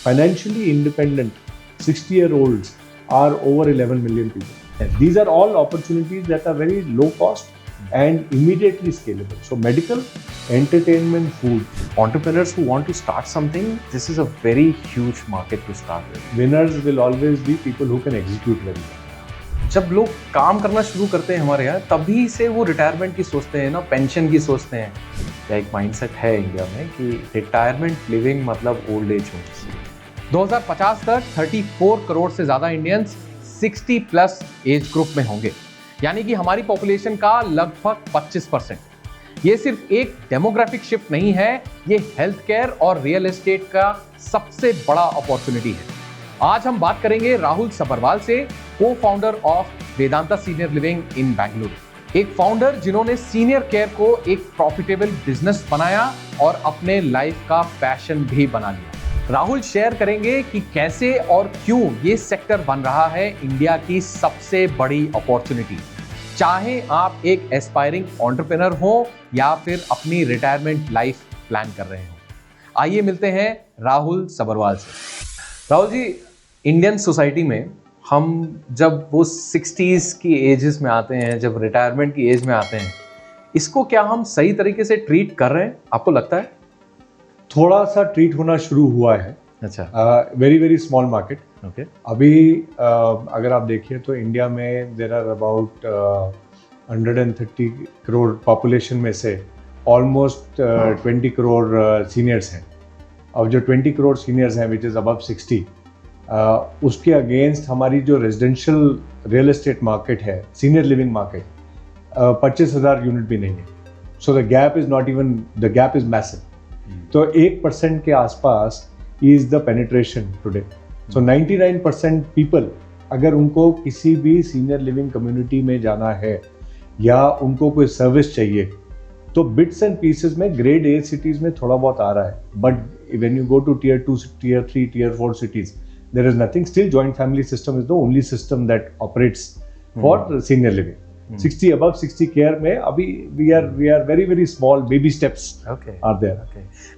financially independent 60-year-olds are over 11 million people. And these are all opportunities that are very low cost and immediately scalable. So medical, entertainment, food. Entrepreneurs who want to start something, this is a very huge market to start with. Winners will always be people who can execute very well. जब लोग काम करना शुरू करते हैं हमारे यहाँ, तभी से वो रिटायरमेंट की सोचते हैं ना, पेंशन की सोचते हैं। क्या एक माइंडसेट है इंडिया में कि रिटायरमेंट लिविंग मतलब ओल्ड एज होम। 2050 तक 34 करोड़ से ज़्यादा इंडियंस 60 प्लस एज ग्रुप में होंगे, यानी कि हमारी पॉपुलेशन का लगभग 25%। ये सिर्फ एक डेमोग्राफिक शिफ्ट नहीं है, ये हेल्थ केयर और रियल एस्टेट का सबसे बड़ा अपॉर्चुनिटी है। आज हम बात करेंगे राहुल सब्बरवाल से, को founder of Vedanta senior living in Bengaluru. एक फाउंडर जिन्होंने सीनियर केयर को एक प्रॉफिटेबल बिजनेस बनाया और अपने लाइफ का पैशन भी बना लिया। राहुल शेयर करेंगे कि कैसे और क्यों ये सेक्टर बन रहा है इंडिया की सबसे बड़ी अपॉर्चुनिटी, चाहे आप एक एस्पायरिंग एंटरप्रेन्योर हो या फिर अपनी रिटायरमेंट लाइफ प्लान कर रहे हो। आइए मिलते हैं राहुल सब्बरवाल से। राहुल जी, इंडियन सोसाइटी में हम जब वो 60s की एजेस में आते हैं, जब रिटायरमेंट की एज में आते हैं, इसको क्या हम सही तरीके से ट्रीट कर रहे हैं, आपको लगता है? थोड़ा सा ट्रीट होना शुरू हुआ है। अच्छा। Very very small market. Okay. अभी अगर आप देखिए तो इंडिया में there are about 130 crore population में से ऑलमोस्ट 20 करोड़ सीनियर्स हैं। अब जो 20 करोड़ सीनियर्स हैं विच इज़ अबव 60, उसके अगेंस्ट हमारी जो रेजिडेंशियल रियल एस्टेट मार्केट है, सीनियर लिविंग मार्केट, 25,000 यूनिट भी नहीं है। So the gap is not even, the gap is massive. तो 1% के आसपास is the penetration today. So 99% people, अगर उनको किसी भी सीनियर लिविंग कम्युनिटी में जाना है या उनको कोई सर्विस चाहिए, तो बिट्स एंड पीसेस में ग्रेड ए सिटीज में थोड़ा बहुत आ रहा है, but when you go to tier 2, tier 3, tier 4 cities, there is nothing. Still joint family system is the only system that operates for senior living. 60 above 60 care में अभी we are very very small baby steps are there.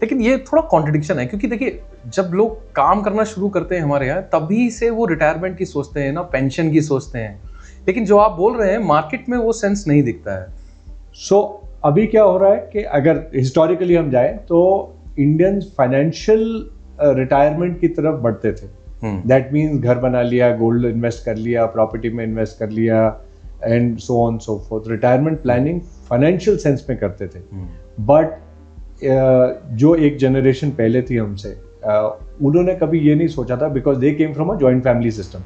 लेकिन ये थोड़ा contradiction है, क्योंकि देखिए जब लोग काम करना शुरू करते हैं हमारे यहाँ, तभी से वो रिटायरमेंट की सोचते हैं ना, पेंशन की सोचते हैं। लेकिन जो आप बोल रहे हैं मार्केट में वो सेंस नहीं दिखता है। सो अभी क्या हो रहा है कि अगर हिस्टोरिकली हम जाएं तो इंडियंस फाइनेंशियल रिटायरमेंट की तरफ बढ़ते थे। दैट मीन्स घर बना लिया, गोल्ड इन्वेस्ट कर लिया, प्रॉपर्टी में इन्वेस्ट कर लिया, and so on so fourth. Retirement planning financial sense में करते थे। बट जो एक जनरेशन पहले थी हमसे, उन्होंने कभी ये नहीं सोचा था, because they came from a joint family system.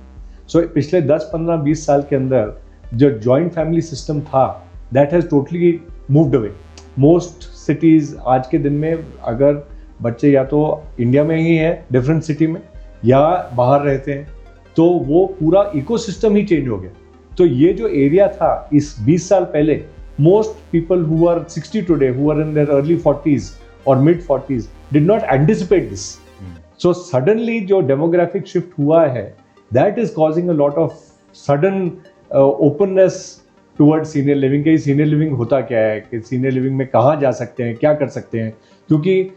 So पिछले 10, 15, 20 साल के अंदर जो जॉइंट फैमिली सिस्टम था, that has totally moved away. Most cities आज के दिन में अगर बच्चे या तो इंडिया में ही हैं डिफरेंट सिटी में या बाहर रहते हैं, तो वो पूरा इकोसिस्टम ही चेंज हो गया। तो ये जो एरिया था इस 20 साल पहले, most people who are 60 today, who are in their early 40s और mid 40s did not anticipate this. So suddenly जो डेमोग्राफिक शिफ्ट हुआ है, that is causing a lot of sudden openness towards senior living. कि senior living होता क्या है, कि senior living में कहाँ जा सकते हैं, क्या कर सकते हैं, क्योंकि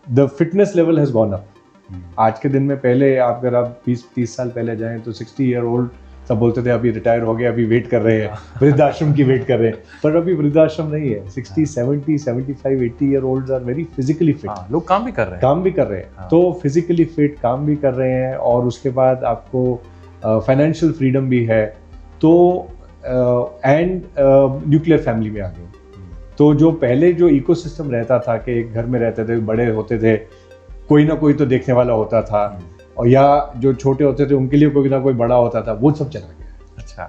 the fitness level has gone up. आज के दिन में पहले अगर आप 20-30 साल पहले जाएं तो 60 ईयर ओल्ड सब बोलते थे अभी रिटायर हो गए, अभी वेट कर रहे हैं, वृद्धाश्रम की वेट कर रहे हैं। पर अभी वृद्धाश्रम नहीं है। 60, 70, 75, 80 year old are very physically fit. लोग काम भी कर रहे हैं। तो फिजिकली फिट काम भी कर रहे हैं, और उसके बाद आपको फाइनेंशियल फ्रीडम भी है। तो एंड न्यूक्लियर फैमिली में आ गए। तो जो पहले जो इकोसिस्टम रहता था कि एक घर में रहते थे, बड़े होते थे, कोई ना कोई तो देखने वाला होता था, और या जो छोटे होते थे उनके लिए कोई ना कोई बड़ा होता था, वो सब चला गया। अच्छा,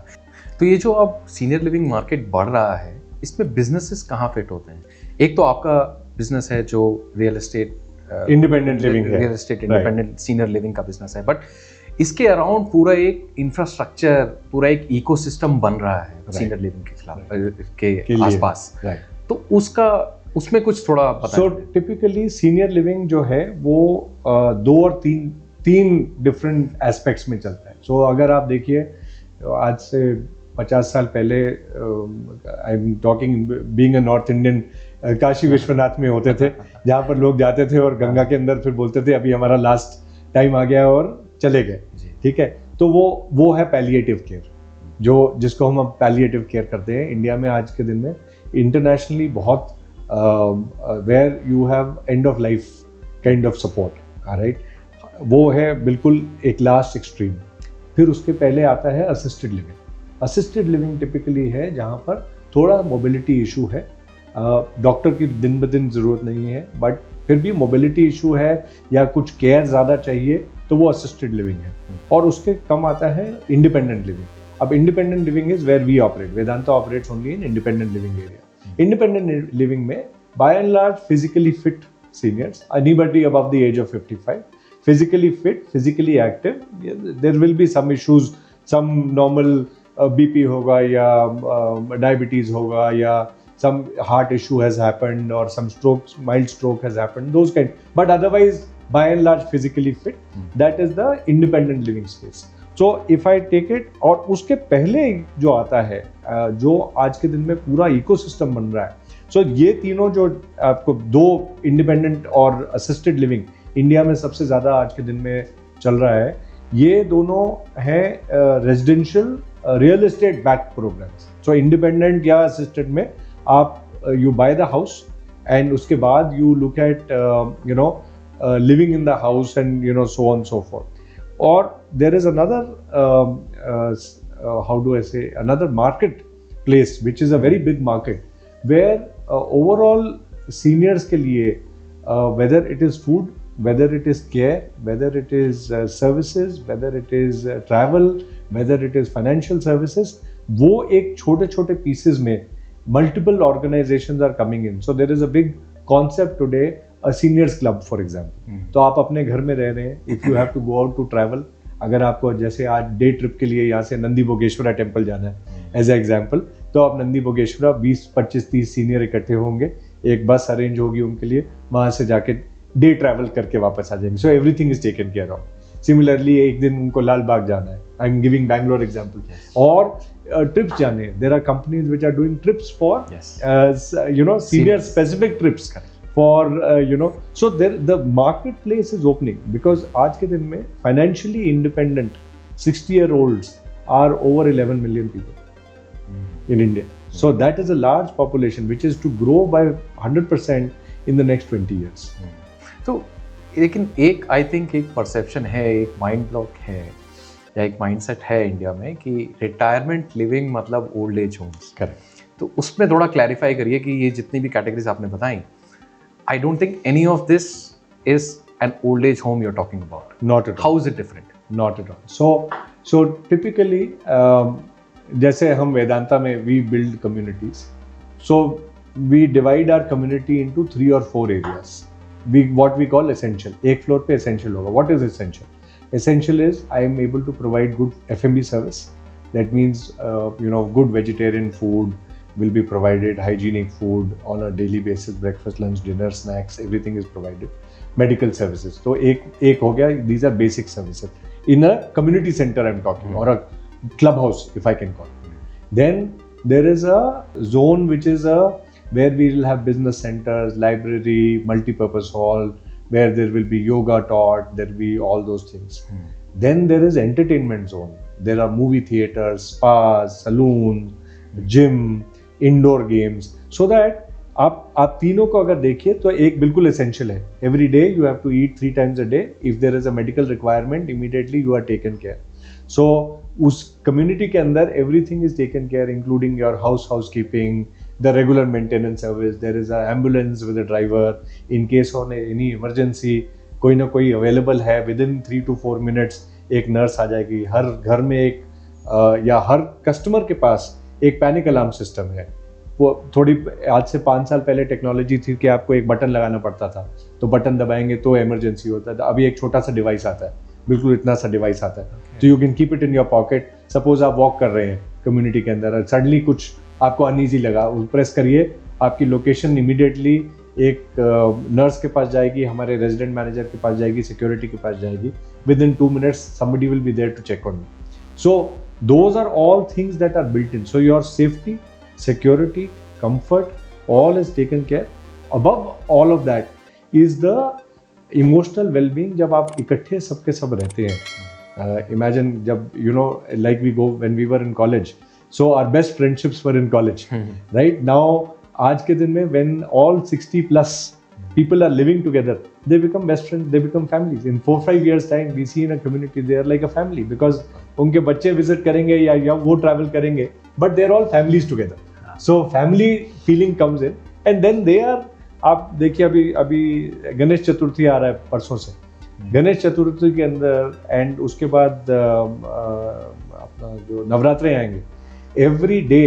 तो ये जो अब सीनियर लिविंग मार्केट बढ़ रहा है, इसमें बिजनेसेस कहाँ फिट होते हैं? एक तो आपका बिजनेस है जो रियल एस्टेट इंडिपेंडेंट लिविंग है, real estate independent senior living का बिजनेस है, बट इसके अराउंड पूरा एक इंफ्रास्ट्रक्चर, पूरा एक इकोसिस्टम बन रहा है सीनियर लिविंग के खिलाफ के आसपास। तो उसमें कुछ थोड़ा पता। सो टिपिकली सीनियर लिविंग जो है वो 2 और 3 डिफरेंट एस्पेक्ट्स में चलता है। सो अगर आप देखिए आज से 50 साल पहले, I am talking being a north Indian, Kashi Vishwanath में होते थे, जहाँ पर लोग जाते थे और गंगा के अंदर फिर बोलते थे अभी हमारा लास्ट टाइम आ गया और चले गए, ठीक है। तो वो है पैलिएटिव केयर, जिसको हम अब पैलिएटिव केयर करते हैं इंडिया में आज के दिन में। इंटरनेशनली बहुत where you have end of life kind of support, right, वो है बिल्कुल एक लास्ट एक्सट्रीम। फिर उसके पहले आता है assisted living. Assisted living typically है जहाँ पर थोड़ा मोबिलिटी इशू है, डॉक्टर की दिन ब दिन ज़रूरत नहीं है, बट फिर भी मोबिलिटी इशू है या कुछ केयर ज़्यादा चाहिए तो वो असिस्टेड लिविंग है। और उसके कम आता है इंडिपेंडेंट लिविंग। अब independent living is where we operate, Vedanta operates only in independent living area. Independent living में by and large physically fit seniors, anybody above the age of 55, physically fit, physically active. There will be some issues, some normal BP होगा या diabetes होगा या some heart issue has happened or some stroke, mild stroke has happened, those kind. But otherwise, by and large, physically fit. That is the independent living space. So if I take it, और उसके पहले जो आता है, जो आज के दिन में पूरा इकोसिस्टम बन रहा है, so ये तीनों जो आपको दो इंडिपेंडेंट और असिस्टेड लिविंग इंडिया में सबसे ज़्यादा आज के दिन में चल रहा है, ये दोनों हैं residential real estate backed programmes. So independent या असिस्टेड में आप you buy the house and उसके बाद you look at living in the house and so on so forth. और there is another how do I say another market place which is a very big market where overall seniors के लिए whether it is food, whether it is care, whether it is services, whether it is travel, whether it is financial services, वो एक छोटे छोटे pieces में multiple organizations are coming in. So there is a big concept today, a seniors club for example. तो आप अपने घर में रह रहे हैं, if you have to go out to travel, अगर आपको जैसे आज डे ट्रिप के लिए यहाँ से नंदी बोगेश्वरा टेम्पल जाना है एज ए एग्जाम्पल, तो आप नंदी बोगेश्वरा 20, 25, 30 सीनियर इकट्ठे होंगे, एक बस अरेंज होगी उनके लिए, वहाँ से जाके डे ट्रैवल करके वापस आ जाएंगे। So everything is taken care of. Similarly एक दिन उनको लाल बाग जाना है, I am giving Bangalore example, और ट्रिप्स जाने, there are companies which are doing trips for senior specific trips for so there the market place is opening because आज के दिन में फाइनेंशियली इंडिपेंडेंट 60-year-olds आर ओवर 11 million people in India. So that is a large population which is to grow by 100% in the next 20 years. तो लेकिन एक I think एक परसेप्शन है, एक माइंड ब्लॉक है या एक माइंडसेट है इंडिया में कि रिटायरमेंट लिविंग मतलब ओल्ड एज होम्स। करेक्ट। तो उसमें थोड़ा क्लैरिफाई करिए कि ये जितनी भी कैटेगरीज आपने बताई, I don't think any of this is an old age home you are talking about. Not at all. How is it different? Not at all. So typically जैसे हम वेदांता में we build communities, so we divide our community into 3 or 4 areas. What we call essential. एक floor पे essential होगा. What is essential? Essential is I am able to provide good F&B service. That means good vegetarian food will be provided, hygienic food on a daily basis, breakfast, lunch, dinner, snacks, everything is provided. Medical services. तो एक हो गया. These are basic services. In a community center I'm talking, or a clubhouse if I can call it. Then there is a zone which is where we will have business centers, library, multi-purpose hall, where there will be yoga taught, there will be all those things. Then there is entertainment zone. There are movie theaters, spas, saloons, gym, indoor games. So that आप तीनों को अगर देखिए तो एक बिल्कुल essential है. Every day you have to eat 3 times a day. If there is a medical requirement, immediately you are taken care. So उस community के अंदर everything is taken care, including your housekeeping, the regular maintenance service. There is an ambulance with a driver. In case of any emergency, कोई ना कोई available है, within 3 to 4 minutes एक nurse आ जाएगी. हर घर में एक या हर कस्टमर के पास एक पैनिक अलार्म सिस्टम है. वो थोड़ी आज से 5 साल पहले टेक्नोलॉजी थी कि आपको एक बटन लगाना पड़ता था, तो बटन दबाएंगे तो इमरजेंसी होता था. अभी एक छोटा सा डिवाइस आता है, बिल्कुल इतना सा डिवाइस आता है, तो you can keep it in your pocket. Suppose आप वॉक कर रहे हैं कम्युनिटी के अंदर, सडनली कुछ आपको अनईजी लगा, प्रेस करिए, आपकी लोकेशन इमीडिएटली एक नर्स के पास जाएगी, हमारे रेजिडेंट मैनेजर के पास जाएगी, सिक्योरिटी के पास जाएगी. With in 2 minutes somebody will be there to check on you. So those are all things that are built in. So your safety, security, comfort all is taken care. Above all of that is the emotional well-being. जब आप इकट्ठे सबके सब रहते हैं, imagine जब like we go when we were in college, so our best friendships were in college, right? Now आज के दिन में when all 60 plus people are living together, they become best friends, they become families. In 4-5 years time we see in a community they are like a family, because उनके बच्चे visit करेंगे या वो travel करेंगे, but they are all families together. So family feeling comes in, and then they are, आप देखिए अभी गणेश चतुर्थी आ रहा है परसों से, गणेश चतुर्थी के अंदर एंड उसके बाद अपना जो नवरात्रे आएंगे, every day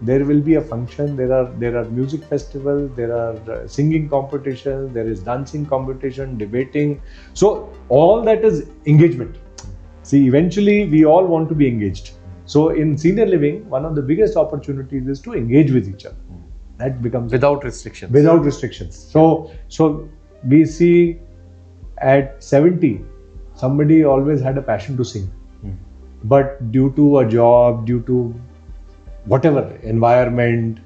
there will be a function, there are music festival, there are singing competition, there is dancing competition, debating, so all that is engagement. See, eventually we all want to be engaged, so in senior living one of the biggest opportunities is to engage with each other. That becomes without restrictions. So we see at 70 somebody always had a passion to sing, but due to a job, due to whatever environment,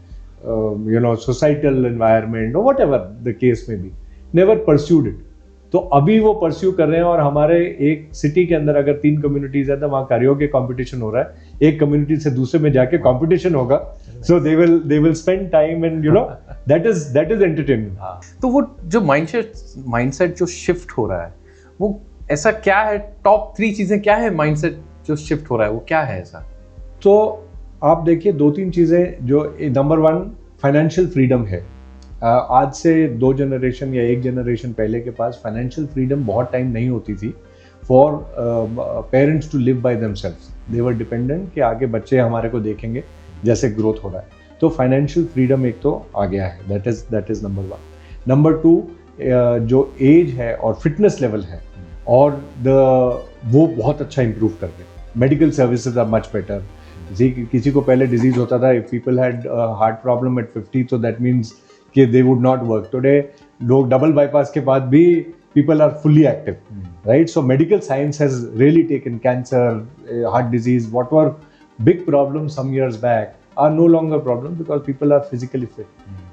societal environment or whatever the case may be, never pursued it. तो अभी वो pursue कर रहे हैं, और हमारे एक city के अंदर अगर 3 कम्युनिटीज है तो वहाँ कैरियोके कंपटीशन हो रहा है, एक कम्युनिटी से दूसरे में जाके कंपटीशन होगा, so they will spend time and that is entertainment. तो वो जो माइंडसेट जो शिफ्ट हो रहा है, वो ऐसा क्या है, टॉप 3 चीजें क्या है माइंडसेट जो शिफ्ट हो रहा है, वो क्या है ऐसा? तो आप देखिए 2-3 चीजें जो, नंबर 1 फाइनेंशियल फ्रीडम है. आज से 2 जनरेशन या 1 जनरेशन पहले के पास फाइनेंशियल फ्रीडम बहुत टाइम नहीं होती थी for parents to live by themselves. They were dependent कि आगे बच्चे हमारे को देखेंगे जैसे ग्रोथ हो रहा है. तो फाइनेंशियल फ्रीडम एक तो आ गया है, दैट इज नंबर 1. नंबर 2 जो एज है और फिटनेस लेवल है, और वो बहुत अच्छा इंप्रूव कर गए. Medical services are much better. किसी को पहले डिजीज होता था, if people had heart problem at 50, तो दैट मीन्स कि they would not work. Today लोग डबल बाईपास के बाद भी people are fully active, right? So medical science has really taken cancer, heart disease, what were big problems some years back are no longer problems because people are physically fit.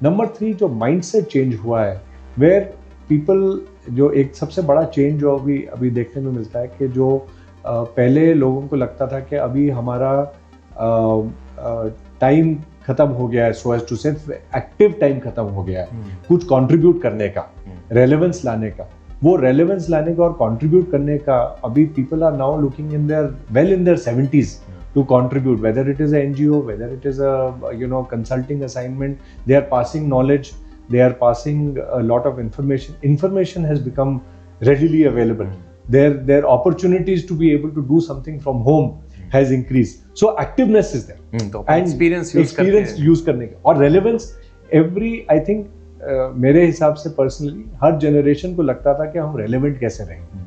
Number 3 जो mindset change हुआ है, where people, जो एक सबसे बड़ा change जो अभी देखने में मिलता है कि जो पहले लोगों को लगता था कि अभी हमारा टाइम खत्म हो गया है, सो एज टू से एक्टिव टाइम खत्म हो गया है, कुछ कंट्रीब्यूट करने का, रेलेवेंस लाने का. वो रेलेवेंस लाने का और कंट्रीब्यूट करने का, अभी people are now looking in their 70s to contribute, whether it is a NGO, whether it is a consulting assignment, they are passing knowledge, they are passing a lot of information has become readily available. Their opportunities to be able to do something from home has increased, so activeness is there, and experience use करने का, और relevance every, I think मेरे हिसाब से personally हर generation को लगता था कि हम relevant कैसे रहेंगे.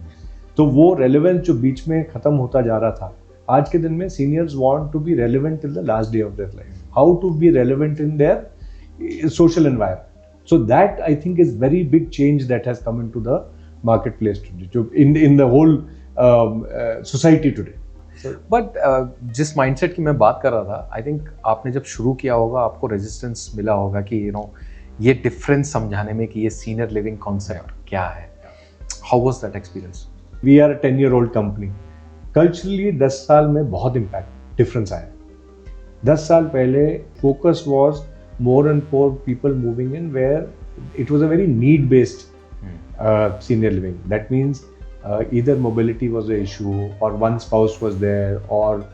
तो वो relevance जो बीच में खत्म होता जा रहा था, आज के दिन में seniors want to be relevant till the last day of their life. How to be relevant in their social environment. So that I think is very big change that has come into the marketplace today, in the whole society today. But जिस mindset की मैं बात कर रहा था, I think आपने जब शुरू किया होगा आपको resistance मिला होगा कि ये difference समझाने में कि ये senior living concept क्या है. How was that experience? We are a 10-year-old company. Culturally 10 साल में बहुत impact difference आया. 10 साल पहले focus was more and more people moving in, where it was a very need-based senior living. That means either mobility was an issue, or one spouse was there, or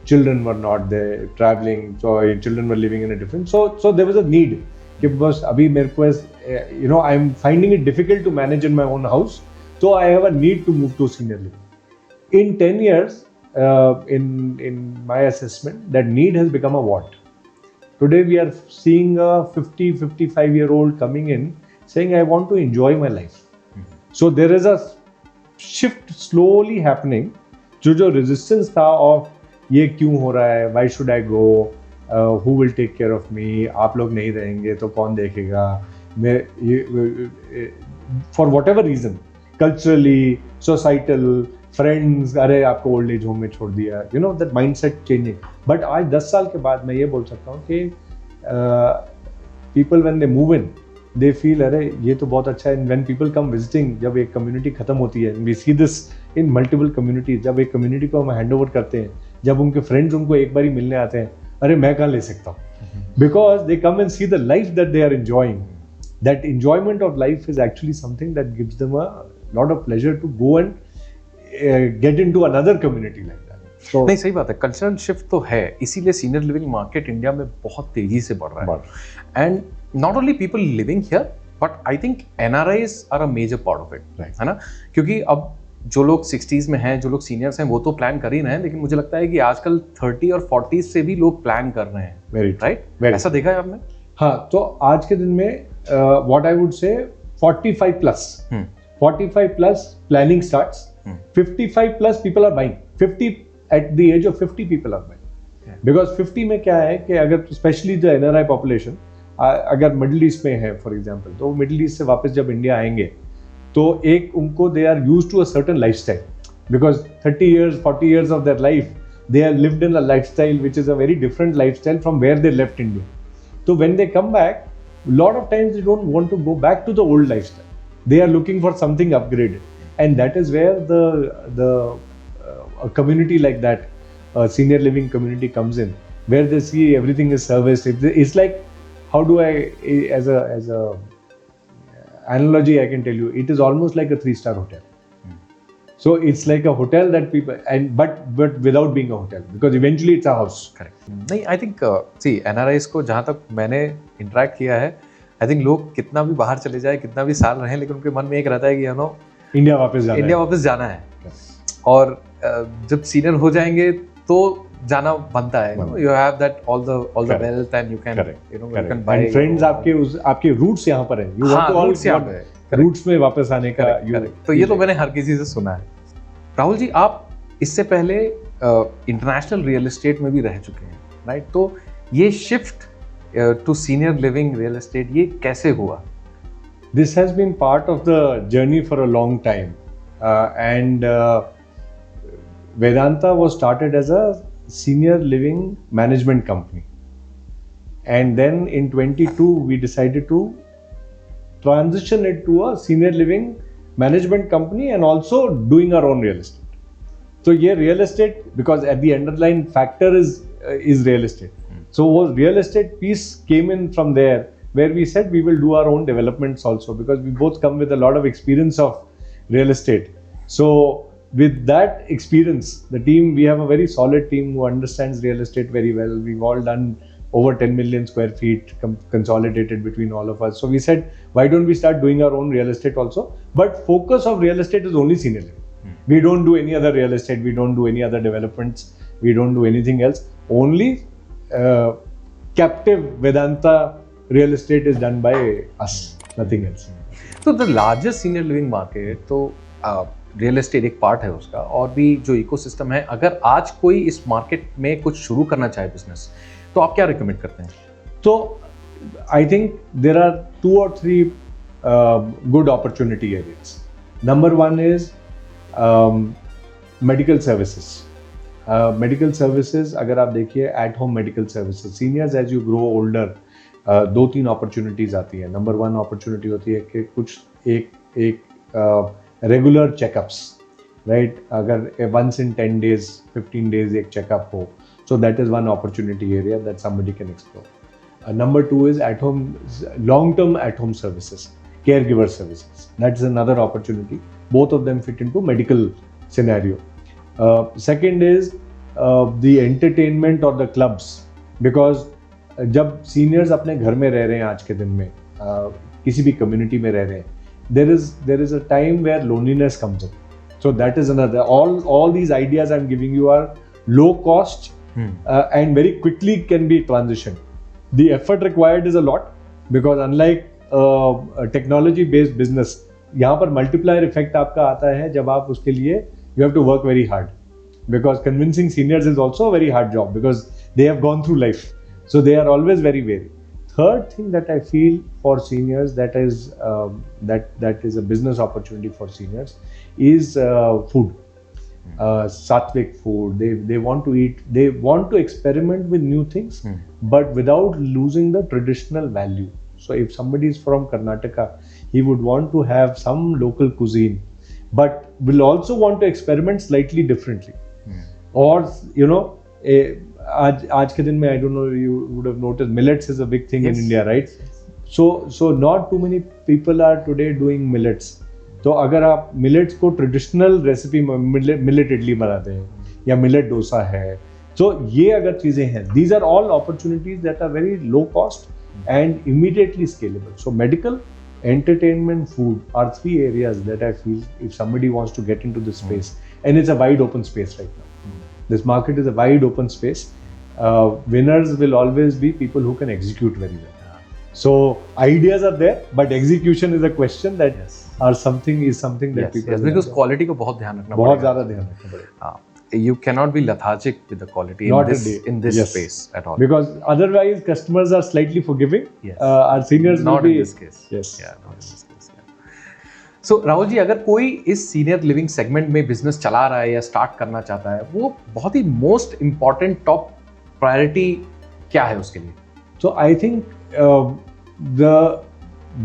children were not there, traveling, so children were living in a different. So there was a need. Because abhi mere ko I'm finding it difficult to manage in my own house, so I have a need to move to senior living. In 10 years, in my assessment, that need has become a want. Today we are seeing a 50-55-year-old coming in saying, I want to enjoy my life. So there is a shift slowly happening. जो resistance था of ये क्यों हो रहा है, why should I go, who will take care of me, आप लोग नहीं रहेंगे तो कौन देखेगा, for whatever reason, culturally, societal, friends, अरे आपको ओल्ड एज होम में छोड़ दिया, दैट माइंडसेट चेंजिंग. बट आज 10 साल के बाद मैं ये बोल सकता हूँ कि people when they move in, they feel अरे ये तो बहुत अच्छा है. And when people come visiting, जब एक community खत्म होती है, we see this in multiple communities. जब एक community को हम hand over करते हैं, जब उनके friends उनको एक बारी मिलने आते हैं, अरे मैं कहाँ ले सकता हूँ? Because they come and see the life that they are enjoying. That enjoyment of life is actually something that gives them a lot of pleasure to go and get into another community like that. So, नहीं, सही बात है. Cultural shift तो है, इसीलिए senior living market India में बहुत तेजी से बढ़ रहा है. And not only people living here, but I think NRIs are a major part of it, है ना? क्योंकि अब जो लोग 60s में हैं, जो लोग सीनियर्स हैं, वो तो प्लान कर ही रहे हैं, लेकिन मुझे लगता है कि आजकल 30 और 40s से भी लोग प्लान कर रहे हैं, राइट? ऐसा देखा है आपने? हाँ, तो आज के दिन में what I would say 45 plus planning starts, 55 plus people are buying, 50 at the age of 50 people are buying. Because 50 में क्या है कि अगर स्पेशली द NRI पॉपुलेशन अगर मिडिल ईस्ट में है फॉर एग्जांपल, तो मिडिल ईस्ट से वापस जब इंडिया आएंगे तो एक उनको they are used to a certain lifestyle, because 30 years 40 years of their life they have lived in a lifestyle which is a very different lifestyle from where they left India. So when they come back, a lot of times they don't want to go back to the old lifestyle. They are looking for something upgraded, and that is where a community like that, a senior living community comes in, where they see everything is serviced. It's like, how do I, as a analogy I can tell you, it is almost like a 3-star hotel. So it's like a hotel that people, and but without being a hotel, because eventually it's a house. Correct. नहीं, I think see NRIs को जहाँ तक मैंने interact किया है, I think लोग कितना भी बाहर चले जाए, कितना भी साल रहें, लेकिन उनके मन में एक रहता है कि यू नो इंडिया वापस जाना है. और जब सीनियर हो जाएंगे तो जाना बनता है. You have that all the wealth and you can you can buy. And friends आपके roots यहाँ पर हैं. You want to all roots में वापस आने का. तो ये तो मैंने हर किसी से सुना है. राहुल जी, आप इससे पहले इंटरनेशनल रियल एस्टेट में भी रह चुके हैं, राइट? तो ये shift to senior living real estate ये कैसे हुआ? This has been part of the journey for a long time, and Vedanta was started as a senior living management company, and then in 22 we decided to transition it to a senior living management company and also doing our own real estate. So yeah, real estate, because at the underlying factor is real estate. So real estate piece came in from there, where we said we will do our own developments also, because we both come with a lot of experience of real estate. So with that experience, the team, we have a very solid team who understands real estate very well. We've all done over 10 million square feet consolidated between all of us. So we said, why don't we start doing our own real estate also? But focus of real estate is only senior living. We don't do any other real estate. We don't do any other developments. We don't do anything else. Only captive Vedanta real estate is done by us, nothing else. So the largest senior living market, तो real estate एक part है उसका, और भी जो ecosystem है. अगर आज कोई इस मार्केट में कुछ शुरू करना चाहे बिजनेस, तो आप क्या रिकमेंड करते हैं? तो I think there are 2 or 3 good opportunity areas. Number 1 is medical services. Medical services अगर आप देखिए, at home medical services, seniors as you grow older, 2-3 opportunities आती है. नंबर 1 अपॉर्चुनिटी होती है कि कुछ एक रेगुलर चेकअप्स, राइट? अगर once in 10 days 15 days एक चेकअप हो, so that is one opportunity area that somebody can explore. Number 2 is at home, long-term at home services, caregiver services. That's another opportunity. Both of them fit into medical scenario. Second is the entertainment or the clubs, because जब seniors अपने घर में रह रहे हैं आज के दिन में, किसी भी community में रह रहे हैं, there is a time where loneliness comes in. So that is another. All these ideas I'm giving you are low cost and very quickly can be transitioned. The effort required is a lot, because unlike a technology based business, यहाँ पर multiplier effect आपका आता है जब आप उसके लिए you have to work very hard, because convincing seniors is also a very hard job, because they have gone through life, so they are always very wary. Third thing that I feel for seniors that is a business opportunity for seniors is food. Sattvic food. They want to eat. They want to experiment with new things, but without losing the traditional value. So if somebody is from Karnataka, he would want to have some local cuisine, but will also want to experiment slightly differently. Or आज के दिन में, I don't know, you would have noticed millets is a big thing in India, right? So not too many people are today doing millets. तो अगर आप millets को traditional recipe में millet idli बनाते हैं या millet डोसा है, तो ये अगर चीजें हैं, these are all opportunities that are very low cost and immediately scalable. So medical, entertainment, food are 3 areas that I feel if somebody wants to get into this space, and it's a wide open space right now. This market is a wide open space. Winners will always be people who can execute very well. So ideas are there, but execution is a question that are something that people. Yes, because quality को बहुत ध्यान रखना पड़ेगा. बहुत ज़्यादा ध्यान रखना पड़ेगा. You cannot be lethargic with the quality in this space at all. Because otherwise customers are slightly forgiving. Yes. Our seniors not will be. In this case. Yes. Yeah, not in this case. Yeah. So Rahul ji, अगर कोई इस senior living segment में business चला रहा है या start करना चाहता है, वो बहुत ही मोस्ट इम्पॉर्टेंट टॉप प्रायोरिटी क्या है उसके लिए? So I think the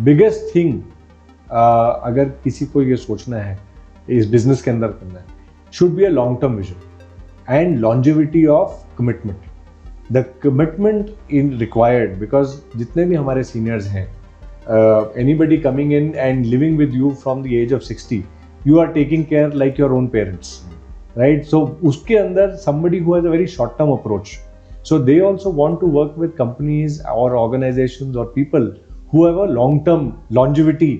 biggest thing अगर किसी को ये सोचना है इस बिजनेस के अंदर करना है, should be a long-term vision and longevity of commitment. The commitment in required, because जितने भी हमारे seniors हैं, anybody coming in and living with you from the age of 60, you are taking care like your own parents, right? So उसके अंदर somebody who has a very short-term approach. So they also want to work with companies or organizations or people who have a long-term longevity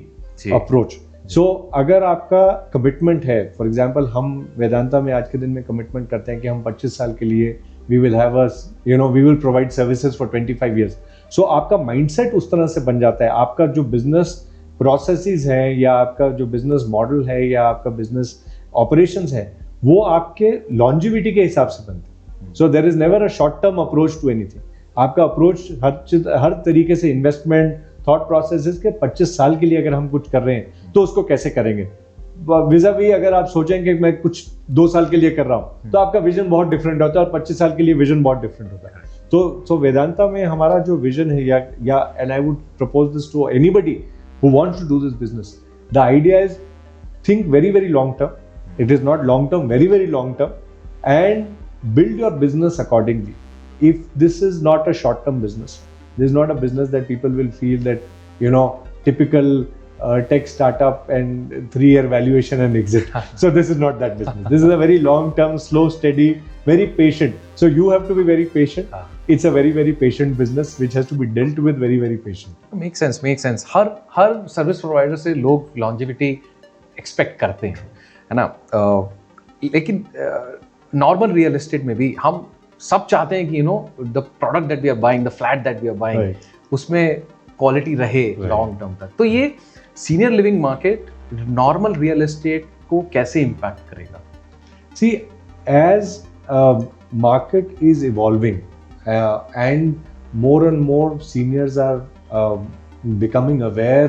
approach. So अगर आपका commitment है, for example हम वेदांता में आज के दिन में कमिटमेंट करते हैं कि हम 25 साल के लिए we will have a we will provide services for 25 years. So आपका माइंडसेट उस तरह से बन जाता है, आपका जो बिजनेस प्रोसेसेस है या आपका जो बिजनेस मॉडल है या आपका बिजनेस ऑपरेशंस है, वो आपके लॉन्जिविटी के हिसाब से बनते हैं. So there is never a short term approach to anything. आपका अप्रोच हर तरीके से इन्वेस्टमेंट थॉट प्रोसेसेस के 25 साल के लिए अगर हम कुछ कर रहे हैं तो उसको कैसे करेंगे. विज़ावी अगर आप सोचेंगे कि मैं कुछ 2 साल के लिए कर रहा हूँ तो आपका विजन बहुत डिफरेंट होता है और 25 साल के लिए विजन बहुत डिफरेंट होता है. तो वेदांता में हमारा जो विजन है या and I would propose this to anybody who wants to do this business, the idea is think very very long term. It is not long term, very very long term, and build your business accordingly. If this is not a short-term business, this is not a business that people will feel that, typical tech startup and 3-year valuation and exit. So this is not that business. This is a very long-term, slow, steady, very patient. So you have to be very patient. It's a very, very patient business which has to be dealt with very, very patient. Makes sense. Her service provider से लोग longevity expect करते हैं, है ना? लेकिन normal real estate में भी हम सब चाहते हैं कि the product that we are buying, the flat that we are buying, उसमें क्वालिटी रहे लॉन्ग टर्म तक. तो ये senior living market normal real estate को कैसे इम्पैक्ट करेगा? See, as market is evolving and more seniors are becoming aware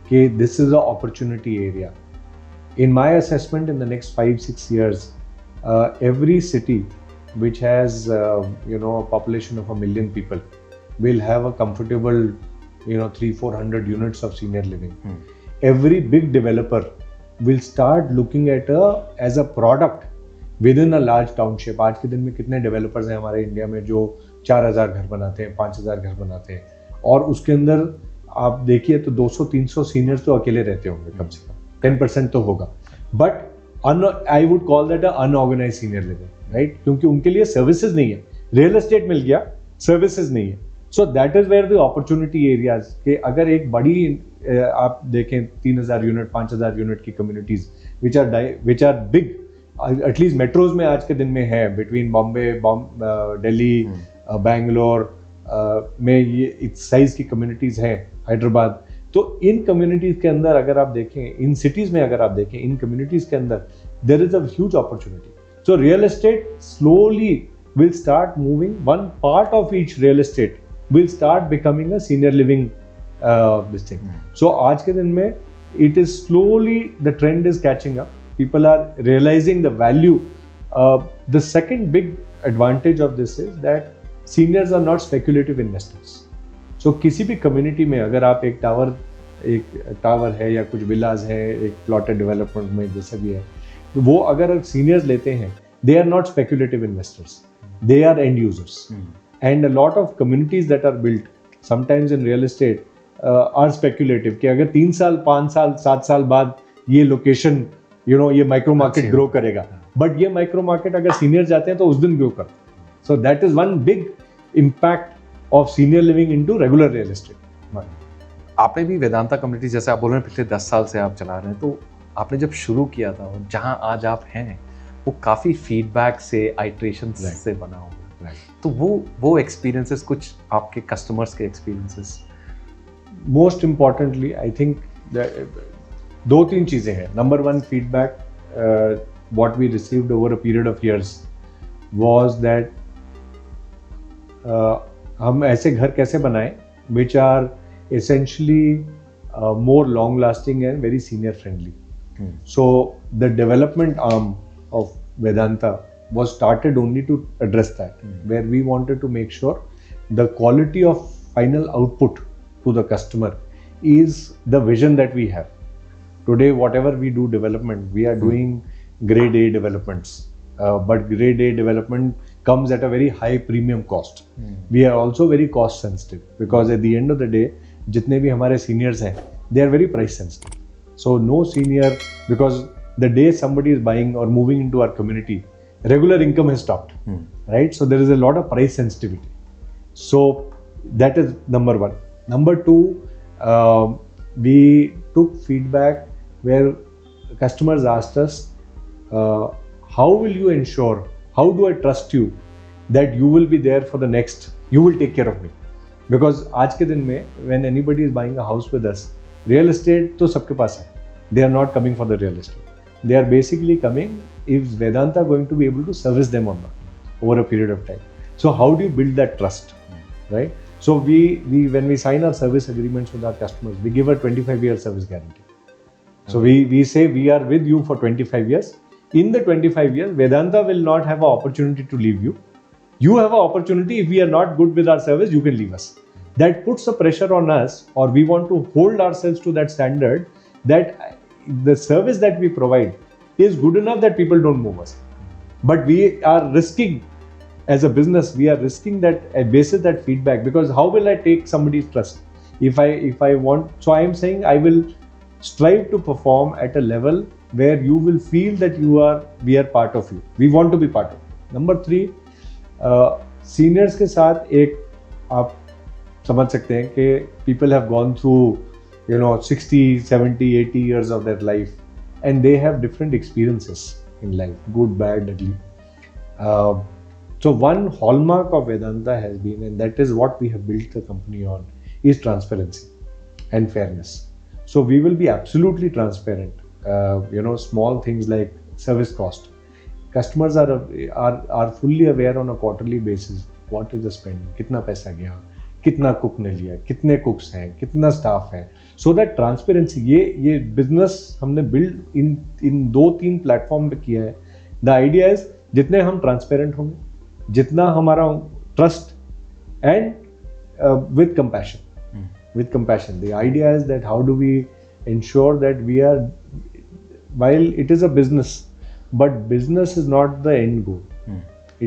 कि this is a opportunity area. In my assessment in the next 5-6 years, every city which has a population of 1 million people will have a comfortable 300-400 units of senior living. Every big developer will start looking at as a product within a large township. आज के दिन में कितने developers हैं हमारे India में जो 4000 घर बनाते हैं, 5000 घर बनाते हैं, और उसके अंदर आप देखिए तो 200-300 सीनियर्स तो अकेले रहते होंगे कम से कम, 10% तो होगा. But I would call that a unorganized senior living, right? क्योंकि उनके लिए सर्विसेज नहीं है. रियल एस्टेट मिल गया, सर्विसेज नहीं है. So that is where the opportunity areas के अगर एक बड़ी आप देखें 3000 यूनिट, 5000 यूनिट की communities which are big, at least metros में आज के दिन में है, बिटवीन बॉम्बे, दिल्ली, बैंगलोर में ये इस साइज की कम्युनिटीज हैं, हैदराबाद. तो इन कम्युनिटीज के अंदर अगर आप देखें, इन सिटीज में अगर आप देखें, इन कम्युनिटीज के अंदर there is a huge opportunity. So real estate slowly will start moving. One part of each real estate will start becoming a senior living this thing. So आज के दिन में it is slowly the trend is catching up. People are realising the value. The second big advantage of this is that seniors are not speculative investors. सो किसी भी community में अगर आप एक टावर है या कुछ विलाज है एक प्लॉटेड डेवलपमेंट में जैसा भी है, तो वो अगर सीनियर्स लेते हैं, they are not speculative investors, they are end users. And a lot of communities that are built sometimes in real estate are speculative कि अगर 3 साल 5 साल 7 साल बाद ये लोकेशन ये माइक्रो मार्केट ग्रो करेगा, बट ये माइक्रो मार्केट अगर सीनियर जाते हैं तो उस दिन ग्रो करते हैं. So that is one big impact of senior living into regular real estate. आपने भी वेदांता कम्युनिटी, जैसे आप बोल रहे हैं पिछले 10 साल से आप चला रहे हैं, तो आपने जब शुरू किया था और जहाँ आज आप हैं वो काफ़ी फीडबैक से, आइट्रेशन से बना हुआ. तो वो एक्सपीरियंसेस, कुछ आपके कस्टमर्स के experiences. Most importantly I think 2-3 चीज़ें हैं. Number 1, feedback what we received over a period of years was that हम ऐसे घर कैसे बनाएं which are essentially more long lasting and very senior friendly. So the development arm of Vedanta was started only to address that, where we wanted to make sure the quality of final output to the customer is the vision that we have. Today, whatever we do development, we are doing grade A developments, but grade A development comes at a very high premium cost. We are also very cost sensitive because at the end of the day, जितने भी हमारे seniors हैं, they are very price sensitive. So no senior, because the day somebody is buying or moving into our community, regular income has stopped, right? So there is a lot of price sensitivity. So that is number 1. Number 2, we took feedback where customers asked us, how will you ensure, how do I trust you that you will be there for the next, you will take care of me? Because आज के दिन में when anybody is buying a house with us, real estate तो सबके पास है. They are not coming for the real estate. They are basically coming if Vedanta going to be able to service them or not over a period of time. So how do you build that trust, right? So we when we sign our service agreements with our customers, we give a 25-year service guarantee. So we say we are with you for 25 years. In the 25 years, Vedanta will not have an opportunity to leave you. You have an opportunity. If we are not good with our service, you can leave us. That puts a pressure on us, or we want to hold ourselves to that standard that the service that we provide is good enough that people don't move us. But we are risking, as a business, we are risking that basis that feedback, because how will I take somebody's trust if I want? So I am saying I will strive to perform at a level where you will feel that we are part of you. We want to be part of you. Number 3, seniors के साथ एक आप समझ सकते हैं कि people have gone through 60, 70, 80 years of their life, and they have different experiences in life, good, bad, ugly. So one hallmark of Vedanta has been, and that is what we have built the company on, is transparency and fairness. So we will be absolutely transparent. Small things like service cost. Customers are fully aware on a quarterly basis what is the spend, कितना पैसा गया, कितना cook ने लिया, कितने कुक्स हैं, कितना staff है. सो दैट ट्रांसपेरेंसी, ये बिजनेस हमने बिल्ड इन 2-3 प्लेटफॉर्म पे किया है. द आइडिया इज जितने हम ट्रांसपेरेंट होंगे, जितना हमारा trust and with compassion. The idea is that how do we ensure that we are, while it is a business, but business is not the end goal.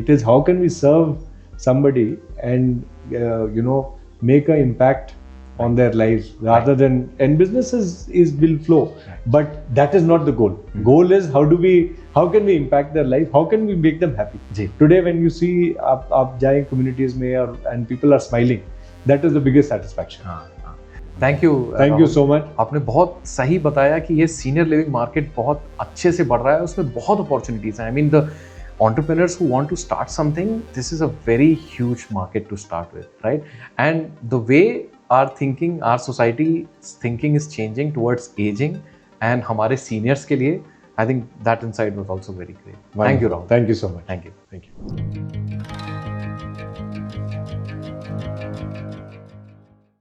It is how can we serve somebody and make an impact on their lives rather than, and business is will flow, but that is not the goal. Goal is how can we impact their life, how can we make them happy. Today when you see आप जाएं communities में and people are smiling, that is the biggest satisfaction. Thank you so much. आपने बहुत सही बताया कि ये senior living market बहुत अच्छे से बढ़ रहा है, उसमें बहुत अपॉर्चुनिटीज हैं. I mean the entrepreneurs who want to start something, this is a very huge market to start with, right? And the way our society thinking is changing towards aging, and हमारे seniors के लिए, I think that insight was also very great. Thank you, Rahul. Thank you so much. Thank you.